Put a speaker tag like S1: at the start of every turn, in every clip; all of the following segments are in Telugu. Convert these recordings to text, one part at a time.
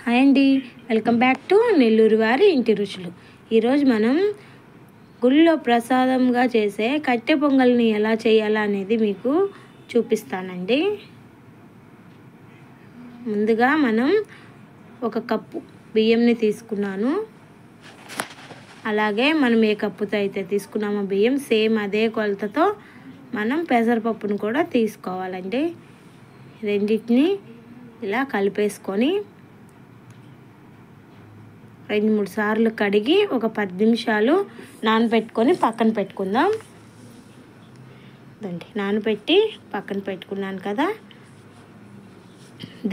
S1: హాయ్ అండి, వెల్కమ్ బ్యాక్ టు నెల్లూరు వారి ఇంటి రుచులు. ఈరోజు మనం గుళ్ళో ప్రసాదంగా చేసే కట్టె పొంగల్ని ఎలా చేయాలా అనేది మీకు చూపిస్తానండి. ముందుగా మనం ఒక కప్పు బియ్యంని తీసుకున్నాను. అలాగే మనం ఏ కప్పుతో అయితే తీసుకున్నామో బియ్యం సేమ్ అదే కొలతతో మనం పెసరపప్పును కూడా తీసుకోవాలండి. రెండింటిని ఇలా కలిపేసుకొని 2-3 సార్లు కడిగి ఒక 10 నిమిషాలు నానబెట్టుకొని పక్కన పెట్టుకుందాం. నానబెట్టి పక్కన పెట్టుకున్నాను కదా.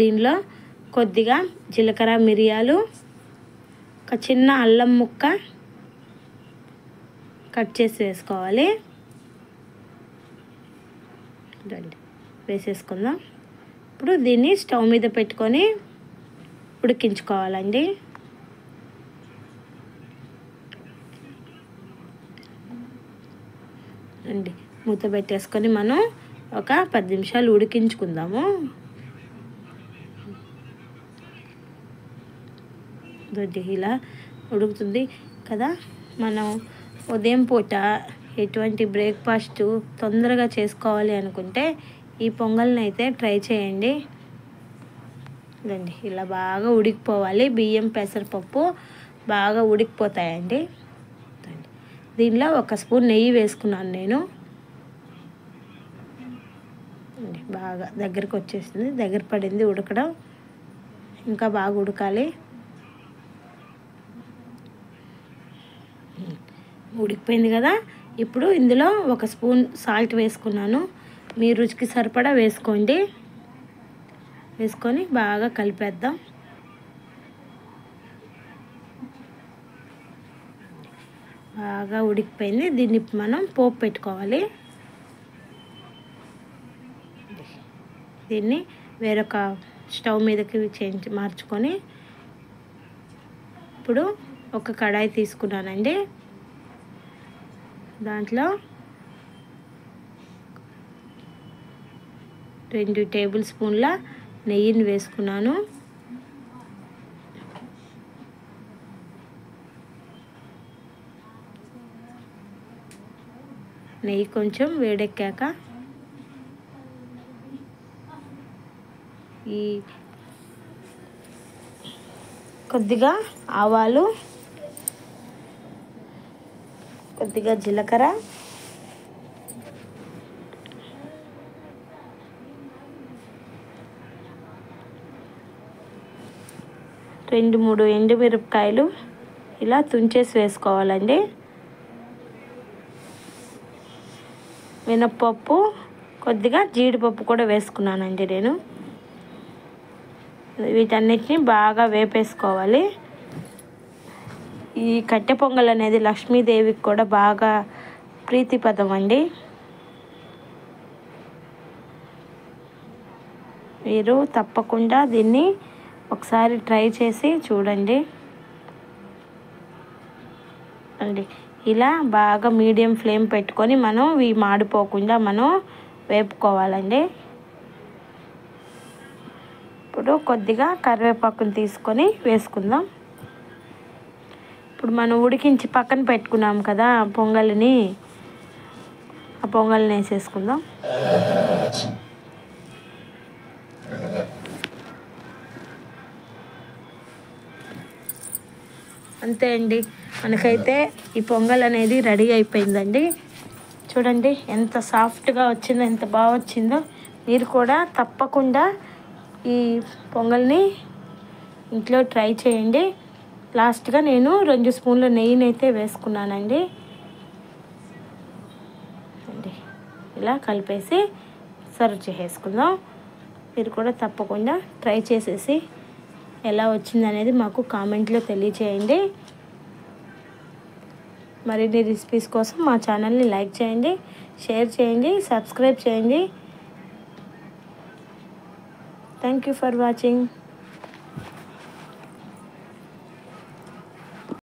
S1: దీనిలో కొద్దిగా జీలకర్ర, మిరియాలు, ఒక చిన్న అల్లం ముక్క కట్ చేసి వేసుకోవాలి. వేసేసుకుందాం. ఇప్పుడు దీన్ని స్టవ్ మీద పెట్టుకొని ఉడికించుకోవాలండి. మూత పెట్టేసుకొని మనం ఒక 10 నిమిషాలు ఉడికించుకుందాము. ఇలా ఉడుకుతుంది కదా. మనం ఉదయం పూట ఎటువంటి బ్రేక్ఫాస్ట్ తొందరగా చేసుకోవాలి అనుకుంటే ఈ పొంగల్ని అయితే ట్రై చేయండి. ఇలా బాగా ఉడికిపోవాలి. బియ్యం, పెసరపప్పు బాగా ఉడికిపోతాయండి. దీనిలో 1 స్పూన్ నెయ్యి వేసుకున్నాను నేను. బాగా దగ్గరికి వచ్చేసింది, దగ్గర పడింది ఉడకడం. ఇంకా బాగా ఉడకాలి. ఉడికిపోయింది కదా. ఇప్పుడు ఇందులో 1 స్పూన్ సాల్ట్ వేసుకున్నాను. మీ రుచికి సరిపడా వేసుకోండి. వేసుకొని బాగా కలిపేద్దాం. బాగా ఉడికిపోయింది. దీన్ని మనం పోపు పెట్టుకోవాలి. దీన్ని వేరొక స్టవ్ మీదకి మార్చుకొని ఇప్పుడు ఒక కడాయి తీసుకున్నానండి. దాంట్లో 2 టేబుల్ స్పూన్ల నెయ్యిని వేసుకున్నాను. నెయ్యి కొంచెం వేడెక్కాక కొద్దిగా ఆవాలు, కొద్దిగా జీలకర్ర, రెండు 3 ఎండుమిరపకాయలు ఇలా తుంచేసి వేసుకోవాలండి. మినప్పప్పు, కొద్దిగా జీడిపప్పు కూడా వేసుకున్నానండి నేను. వీటన్నిటిని బాగా వేపేసుకోవాలి. ఈ కట్టె పొంగల్ అనేది లక్ష్మీదేవికి కూడా బాగా ప్రీతిపదం అండి. మీరు తప్పకుండా దీన్ని ఒకసారి ట్రై చేసి చూడండి. ఇలా బాగా మీడియం ఫ్లేమ్ పెట్టుకొని మనం ఇవి మాడిపోకుండా మనం వేపుకోవాలండి. ఇప్పుడు కొద్దిగా కరివేపాకుని తీసుకొని వేసుకుందాం. ఇప్పుడు మనం ఉడికించి పక్కన పెట్టుకున్నాం కదా పొంగల్ని, ఆ పొంగల్ని వేసేసుకుందాం. అంతే అండి, మనకైతే ఈ పొంగల్ అనేది రెడీ అయిపోయిందండి. చూడండి ఎంత సాఫ్ట్గా వచ్చిందో, ఎంత బాగా వచ్చిందో. మీరు కూడా తప్పకుండా ఈ పొంగల్ని ఇంట్లో ట్రై చేయండి. లాస్ట్గా నేను 2 స్పూన్ల నెయ్యిని అయితే వేసుకున్నానండి. ఇలా కలిపేసి సర్వ్ చేసుకుందాం. మీరు కూడా తప్పకుండా ట్రై చేసేసి ఎలా వచ్చిందనేది మాకు కామెంట్లో తెలియచేయండి. మరిన్ని రెసిపీస్ కోసం మా ఛానల్ని లైక్ చేయండి, షేర్ చేయండి, సబ్స్క్రైబ్ చేయండి. Thank you for watching.